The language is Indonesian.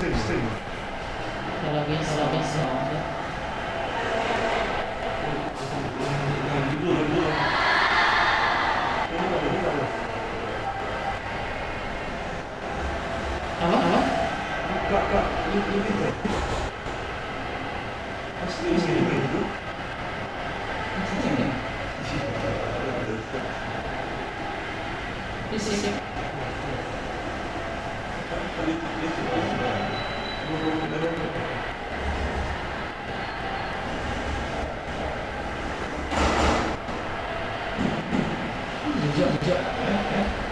stream. Kalau bisa. Dulu. Apa? Kak, ini. Asli itu. Isi. Hijau.